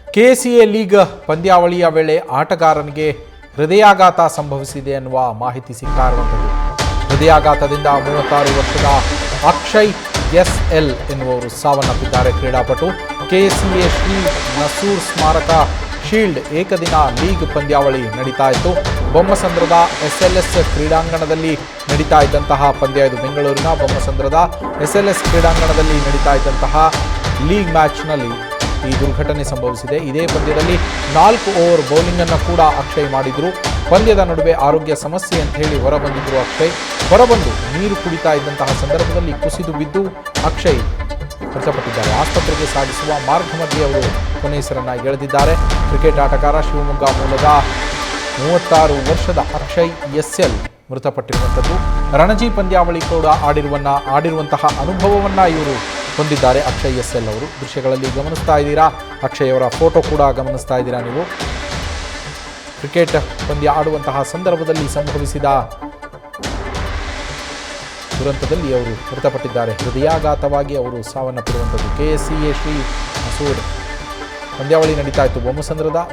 ಕೆಸಿಎ league ಪಂದ್ಯಾವಳಿಯ ವೇಳೆ ಆಟಗಾರನಿಗೆ ಹೃದಯಾಘಾತ ಸಂಭವಿಸಿದೆ ಎನ್ನುವ ಮಾಹಿತಿ ಸಿಗ್ತಾ ಇರುವಂಥದ್ದು. ಹೃದಯಾಘಾತದಿಂದ 36 ವರ್ಷದ ಅಕ್ಷಯ್ ಎಸ್ಎಲ್ ಎನ್ನುವರು ಸಾವನ್ನಪ್ಪಿದ್ದಾರೆ. ಕ್ರೀಡಾಪಟು ಕೆಸಿಎ ಶ್ರೀ ನಸೂರ್ ಸ್ಮಾರಕ ಶೀಲ್ಡ್ ಏಕದಿನ ಲೀಗ್ ಪಂದ್ಯಾವಳಿ ನಡೀತಾ ಇತ್ತು. ಬೊಮ್ಮಸಂದ್ರದ ಎಸ್ಎಲ್ಎಸ್ ಕ್ರೀಡಾಂಗಣದಲ್ಲಿ ನಡೀತಾ ಇದ್ದಂತಹ ಪಂದ್ಯ ಇದು. ಬೆಂಗಳೂರಿನ ಬೊಮ್ಮಸಂದ್ರದ ಎಸ್ಎಲ್ಎಸ್ ಕ್ರೀಡಾಂಗಣದಲ್ಲಿ ನಡೀತಾ ಇದ್ದಂತಹ ಲೀಗ್ ಮ್ಯಾಚ್ನಲ್ಲಿ ಈ ದುರ್ಘಟನೆ ಸಂಭವಿಸಿದೆ. ಇದೇ ಪಂದ್ಯದಲ್ಲಿ 4 ಓವರ್ ಬೌಲಿಂಗನ್ನು ಕೂಡ ಅಕ್ಷಯ್ ಮಾಡಿದ್ರು. ಪಂದ್ಯದ ನಡುವೆ ಆರೋಗ್ಯ ಸಮಸ್ಯೆ ಅಂತ ಹೇಳಿ ಹೊರಬಂದಿದ್ರು ಅಕ್ಷಯ್. ಹೊರಬಂದು ನೀರು ಕುಡಿತಾ ಇದ್ದಂತಹ ಸಂದರ್ಭದಲ್ಲಿ ಕುಸಿದು ಬಿದ್ದು ಅಕ್ಷಯ್ ಮೃತಪಟ್ಟಿದ್ದಾರೆ. ಆಸ್ಪತ್ರೆಗೆ ಸಾಗಿಸುವ ಮಾರ್ಗ ಮಧ್ಯೆ ಅವರು ಕೊನೆಯುಸಿರನ್ನ ಎಳೆದಿದ್ದಾರೆ. ಕ್ರಿಕೆಟ್ ಆಟಗಾರ ಶಿವಮೊಗ್ಗ ಮೂಲದ 36 ವರ್ಷದ ಅಕ್ಷಯ್ ಎಸ್ಎಲ್ ಮೃತಪಟ್ಟಿರುವಂಥದ್ದು. ರಣಜಿ ಪಂದ್ಯಾವಳಿ ಕೂಡ ಆಡಿರುವಂತಹ ಅನುಭವವನ್ನು ಇವರು ಹೊಂದಿದ್ದಾರೆ ಅಕ್ಷಯ್ ಎಸ್ಎಲ್ ಅವರು. ದೃಶ್ಯಗಳಲ್ಲಿ ಗಮನಿಸ್ತಾ ಇದ್ದೀರಾ, ಅಕ್ಷಯ್ ಅವರ ಫೋಟೋ ಕೂಡ ಗಮನಿಸ್ತಾ ಇದ್ದೀರಾ ನೀವು. ಕ್ರಿಕೆಟ್ ಪಂದ್ಯ ಆಡುವಂತಹ ಸಂದರ್ಭದಲ್ಲಿ ಸಂಭವಿಸಿದ ದುರಂತದಲ್ಲಿ ಅವರು ಮೃತಪಟ್ಟಿದ್ದಾರೆ. ಹೃದಯಾಘಾತವಾಗಿ ಅವರು ಸಾವನ್ನಪ್ಪಿರುವಂಥದ್ದು. ಕೆಸಿಎ ಶ್ರೀ ನಸೂರ್ ಪಂದ್ಯಾವಳಿ ನಡೀತಾ ಇತ್ತು.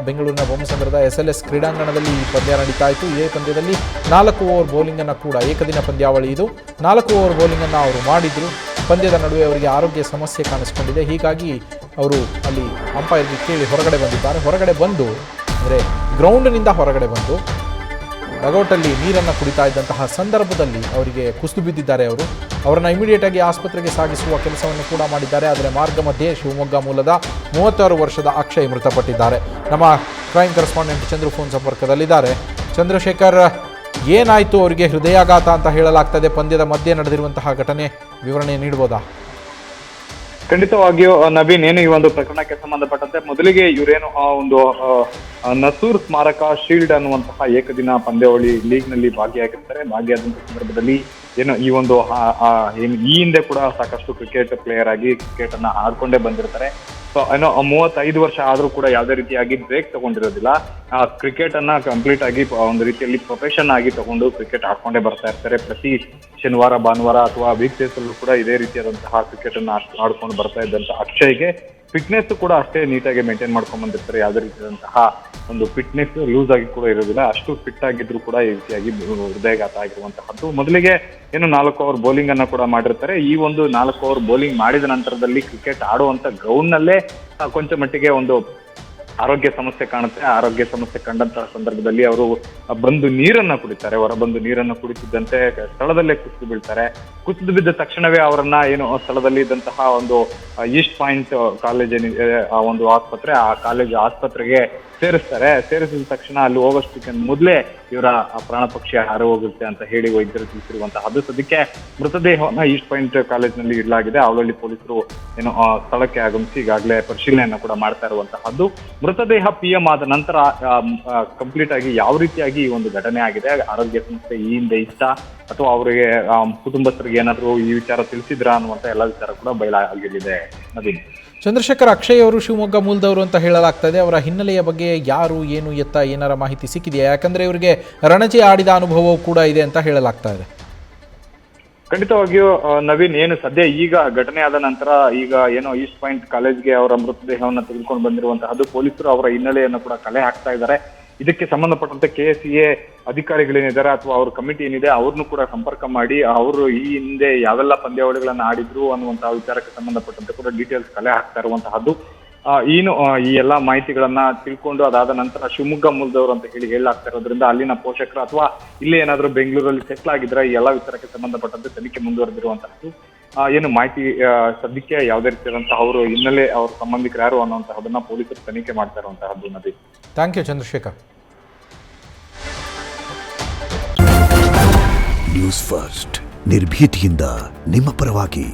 ಬೆಂಗಳೂರಿನ ಬೊಮ್ಮಸಂದ್ರದ ಎಸ್ಎಲ್ಎಸ್ ಕ್ರೀಡಾಂಗಣದಲ್ಲಿ ಈ ಪಂದ್ಯ ನಡೀತಾ ಇತ್ತು. ಇದೇ ಪಂದ್ಯದಲ್ಲಿ 4 ಓವರ್ ಬೌಲಿಂಗನ್ನು ಕೂಡ ಏಕದಿನ ಪಂದ್ಯಾವಳಿ ಇದು. 4 ಓವರ್ ಬೌಲಿಂಗನ್ನು ಅವರು ಮಾಡಿದ್ರು. ಪಂದ್ಯದ ನಡುವೆ ಅವರಿಗೆ ಆರೋಗ್ಯ ಸಮಸ್ಯೆ ಕಾಣಿಸಿಕೊಂಡಿದೆ. ಹೀಗಾಗಿ ಅವರು ಅಲ್ಲಿ ಅಂಪೈರ್ಗೆ ಕೇಳಿ ಹೊರಗಡೆ ಬಂದಿದ್ದಾರೆ. ಹೊರಗಡೆ ಬಂದು ಅಂದರೆ ಗ್ರೌಂಡ್ನಿಂದ ಹೊರಗಡೆ ಬಂದು ಡಗೌಟಲ್ಲಿ ನೀರನ್ನು ಕುಡಿತಾ ಇದ್ದಂತಹ ಸಂದರ್ಭದಲ್ಲಿ ಅವರಿಗೆ ಕುಸಿದು ಬಿದ್ದಿದ್ದಾರೆ. ಅವರನ್ನು ಇಮಿಡಿಯೇಟಾಗಿ ಆಸ್ಪತ್ರೆಗೆ ಸಾಗಿಸುವ ಕೆಲಸವನ್ನು ಕೂಡ ಮಾಡಿದ್ದಾರೆ. ಆದರೆ ಮಾರ್ಗ ಮಧ್ಯೆ ಶಿವಮೊಗ್ಗ ಮೂಲದ 36 ವರ್ಷದ ಅಕ್ಷಯ್ ಮೃತಪಟ್ಟಿದ್ದಾರೆ. ನಮ್ಮ ಕ್ರೈಮ್ ಕರೆಸ್ಪಾಂಡೆಂಟ್ ಚಂದ್ರು ಫೋನ್ ಸಂಪರ್ಕದಲ್ಲಿದ್ದಾರೆ. ಚಂದ್ರಶೇಖರ್, ಏನಾಯಿತು ಅವರಿಗೆ? ಹೃದಯಾಘಾತ ಅಂತ ಹೇಳಲಾಗ್ತದೆ. ಪಂದ್ಯದ ಮಧ್ಯೆ ನಡೆದಿರುವಂತಹ ಘಟನೆ ವಿವರಣೆ ನೀಡಬಹುದಾ? ಖಂಡಿತವಾಗಿಯೂ ನವೀನ್, ಏನು ಈ ಒಂದು ಪ್ರಕರಣಕ್ಕೆ ಸಂಬಂಧಪಟ್ಟಂತೆ ಮೊದಲಿಗೆ ಇವರೇನು ಒಂದು ನಸೂರ್ ಸ್ಮಾರಕ ಶೀಲ್ಡ್ ಅನ್ನುವಂತಹ ಏಕದಿನ ಪಂದ್ಯಾವಳಿ ಲೀಗ್ ನಲ್ಲಿ ಭಾಗಿಯಾದಂತಹ ಸಂದರ್ಭದಲ್ಲಿ ಏನು ಈ ಒಂದು ಈ ಹಿಂದೆ ಕೂಡ ಸಾಕಷ್ಟು ಕ್ರಿಕೆಟ್ ಪ್ಲೇಯರ್ ಆಗಿ ಕ್ರಿಕೆಟ್ ಅನ್ನ ಆಡ್ಕೊಂಡೇ ಬಂದಿರ್ತಾರೆ. ಸೊ ಏನೋ 35 ವರ್ಷ ಆದ್ರೂ ಕೂಡ ಯಾವುದೇ ರೀತಿಯಾಗಿ ಬ್ರೇಕ್ ತಗೊಂಡಿರೋದಿಲ್ಲ. ಕ್ರಿಕೆಟ್ ಅನ್ನ ಕಂಪ್ಲೀಟ್ ಆಗಿ ಒಂದು ರೀತಿಯಲ್ಲಿ ಪ್ರೊಫೆಷನ್ ಆಗಿ ತಗೊಂಡು ಕ್ರಿಕೆಟ್ ಆಡ್ಕೊಂಡೇ ಬರ್ತಾ ಇರ್ತಾರೆ. ಪ್ರತಿ ಶನಿವಾರ, ಭಾನುವಾರ ಅಥವಾ ವೀಕ್ ಡೇಸ್ ಅಲ್ಲೂ ಕೂಡ ಇದೇ ರೀತಿಯಾದಂತಹ ಕ್ರಿಕೆಟ್ ಅನ್ನ ಆಡ್ಕೊಂಡು ಬರ್ತಾ ಇದ್ದಂತ ಅಕ್ಷಯ್ಗೆ ಫಿಟ್ನೆಸ್ ಕೂಡ ಅಷ್ಟೇ ನೀಟಾಗಿ ಮೇಂಟೈನ್ ಮಾಡ್ಕೊಂಡ್ ಬಂದಿರ್ತಾರೆ. ಯಾವುದೇ ರೀತಿಯಾದಂತಹ ಒಂದು ಫಿಟ್ನೆಸ್ ಲೂಸ್ ಆಗಿ ಕೂಡ ಇರೋದಿಲ್ಲ. ಅಷ್ಟು ಫಿಟ್ ಆಗಿದ್ರು ಕೂಡ ಈ ರೀತಿಯಾಗಿ ಹೃದಯಾಘಾತ ಆಗಿರುವಂತಹದ್ದು. ಮೊದಲಿಗೆ ಏನು 4 ಓವರ್ ಬೌಲಿಂಗ್ ಅನ್ನ ಕೂಡ ಮಾಡಿರ್ತಾರೆ. ಈ ಒಂದು 4 ಓವರ್ ಬೌಲಿಂಗ್ ಮಾಡಿದ ನಂತರದಲ್ಲಿ ಕ್ರಿಕೆಟ್ ಆಡುವಂತ ಗ್ರೌಂಡ್ ನಲ್ಲೇ ಕೊಂಚ ಮಟ್ಟಿಗೆ ಒಂದು ಆರೋಗ್ಯ ಸಮಸ್ಯೆ ಕಾಣುತ್ತೆ. ಆರೋಗ್ಯ ಸಮಸ್ಯೆ ಕಂಡಂತಹ ಸಂದರ್ಭದಲ್ಲಿ ಅವರು ಬಂದು ನೀರನ್ನ ಕುಡಿತಾರೆ. ಹೊರಬಂದು ನೀರನ್ನು ಕುಡಿತಿದ್ದಂತೆ ಸ್ಥಳದಲ್ಲೇ ಕುಸಿದು ಬೀಳ್ತಾರೆ. ಕುಸಿದು ಬಿದ್ದ ತಕ್ಷಣವೇ ಅವರನ್ನ ಏನು ಸ್ಥಳದಲ್ಲಿ ಇದ್ದಂತಹ ಒಂದು ಈಸ್ಟ್ ಪಾಯಿಂಟ್ ಕಾಲೇಜ್ ಏನಿದೆ ಆ ಒಂದು ಆಸ್ಪತ್ರೆ, ಆ ಕಾಲೇಜ್ ಆಸ್ಪತ್ರೆಗೆ ಸೇರಿಸ್ತಾರೆ. ಸೇರಿಸಿದ ತಕ್ಷಣ ಅಲ್ಲಿ ಹೋಗೋಷ್ಟಕ್ಕೆ ಮೊದಲೇ ಇವರ ಪ್ರಾಣ ಪಕ್ಷಿ ಹಾರಿ ಹೋಗುತ್ತೆ ಅಂತ ಹೇಳಿ ವೈದ್ಯರು ತಿಳಿಸಿರುವಂತಹದ್ದು. ಸದ್ಯಕ್ಕೆ ಮೃತದೇಹವನ್ನ ಈಸ್ಟ್ ಪಾಯಿಂಟ್ ಕಾಲೇಜ್ನಲ್ಲಿ ಇಡಲಾಗಿದೆ. ಅವಳಲ್ಲಿ ಪೊಲೀಸರು ಏನು ಸ್ಥಳಕ್ಕೆ ಆಗಮಿಸಿ ಈಗಾಗಲೇ ಪರಿಶೀಲನೆಯನ್ನು ಕೂಡ ಮಾಡ್ತಾ ಇರುವಂತಹದ್ದು. ಮೃತದೇಹ PM ಆದ ನಂತರ ಕಂಪ್ಲೀಟ್ ಆಗಿ ಯಾವ ರೀತಿಯಾಗಿ ಈ ಒಂದು ಘಟನೆ ಆಗಿದೆ, ಆರೋಗ್ಯ ಸಮಸ್ಯೆ ಈ ಹಿಂದೆ ಇಷ್ಟ ಅಥವಾ ಅವರಿಗೆ ಕುಟುಂಬಸ್ಥರಿಗೆ ಏನಾದರೂ ಈ ವಿಚಾರ ತಿಳಿಸಿದ್ರಾ ಅನ್ನುವಂತ ಎಲ್ಲ ವಿಚಾರ ಕೂಡ ಬಯಲಾಗಲಿದೆ. ನವೀನ್. ಚಂದ್ರಶೇಖರ್, ಅಕ್ಷಯ್ ಅವರು ಶಿವಮೊಗ್ಗ ಮೂಲದವರು ಅಂತ ಹೇಳಲಾಗ್ತದೆ. ಅವರ ಹಿನ್ನೆಲೆಯ ಬಗ್ಗೆ ಯಾರು, ಏನು, ಎತ್ತ ಏನಾರ ಮಾಹಿತಿ ಸಿಕ್ಕಿದೆಯಾ? ಯಾಕಂದ್ರೆ ಇವರಿಗೆ ರಣಜಿ ಆಡಿದ ಅನುಭವವೂ ಕೂಡ ಇದೆ ಅಂತ ಹೇಳಲಾಗ್ತಾ ಇದೆ. ಖಂಡಿತವಾಗಿಯೂ ನವೀನ್, ಏನು ಸದ್ಯ ಈಗ ಘಟನೆ ಆದ ನಂತರ ಈಗ ಏನೋ ಈಸ್ಟ್ ಪಾಯಿಂಟ್ ಕಾಲೇಜ್ಗೆ ಅವರ ಮೃತದೇಹವನ್ನು ತೆಗೆದುಕೊಂಡು ಬಂದಿರುವಂತಹದ್ದು. ಪೊಲೀಸರು ಅವರ ಹಿನ್ನೆಲೆಯನ್ನು ಕೂಡ ಕಲೆ ಹಾಕ್ತಾ ಇದ್ದಾರೆ. ಇದಕ್ಕೆ ಸಂಬಂಧಪಟ್ಟಂತೆ KCA ಅಧಿಕಾರಿಗಳೇನಿದ್ದಾರೆ ಅಥವಾ ಅವ್ರ ಕಮಿಟಿ ಏನಿದೆ ಅವ್ರನ್ನು ಕೂಡ ಸಂಪರ್ಕ ಮಾಡಿ ಅವರು ಈ ಹಿಂದೆ ಯಾವೆಲ್ಲ ಪಂದ್ಯಾವಳಿಗಳನ್ನ ಆಡಿದ್ರು ಅನ್ನುವಂತಹ ವಿಚಾರಕ್ಕೆ ಸಂಬಂಧಪಟ್ಟಂತೆ ಕೂಡ ಡೀಟೇಲ್ಸ್ ಕಲೆ ಹಾಕ್ತಾ ಇರುವಂತಹದ್ದು. ಈ ಎಲ್ಲಾ ಮಾಹಿತಿಗಳನ್ನ ತಿಳ್ಕೊಂಡು ಅದಾದ ನಂತರ ಶಿವಮೊಗ್ಗ ಮೂಲದವರು ಅಂತ ಹೇಳಲಾಗ್ತಾ ಇರೋದ್ರಿಂದ ಅಲ್ಲಿನ ಪೋಷಕರು ಅಥವಾ ಇಲ್ಲಿ ಏನಾದ್ರು ಬೆಂಗಳೂರಲ್ಲಿ ಸೆಟ್ಲ್ ಆಗಿದ್ರೆ ಈ ಎಲ್ಲಾ ವಿಚಾರಕ್ಕೆ ಸಂಬಂಧಪಟ್ಟಂತೆ ತನಿಖೆ ಮುಂದುವರೆದಿರುವಂತಹದ್ದು. ಏನು ಮಾಹಿತಿ ಸದ್ಯಕ್ಕೆ ಯಾವುದೇ ರೀತಿಯಾದಂತಹ ಅವರು ಹಿನ್ನೆಲೆ ಅವ್ರ ಸಂಬಂಧಿಕರು ಯಾರು ಅನ್ನುವಂತಹದನ್ನ ಪೊಲೀಸರು ತನಿಖೆ ಮಾಡ್ತಾ ಇರುವಂತಹದ್ದು. ನದಿ. Thank you Chandrashekhar. News first ನಿರ್ಭೀತಿಯಿಂದ ನಿಮ್ಮ ಪರವಾಗಿ.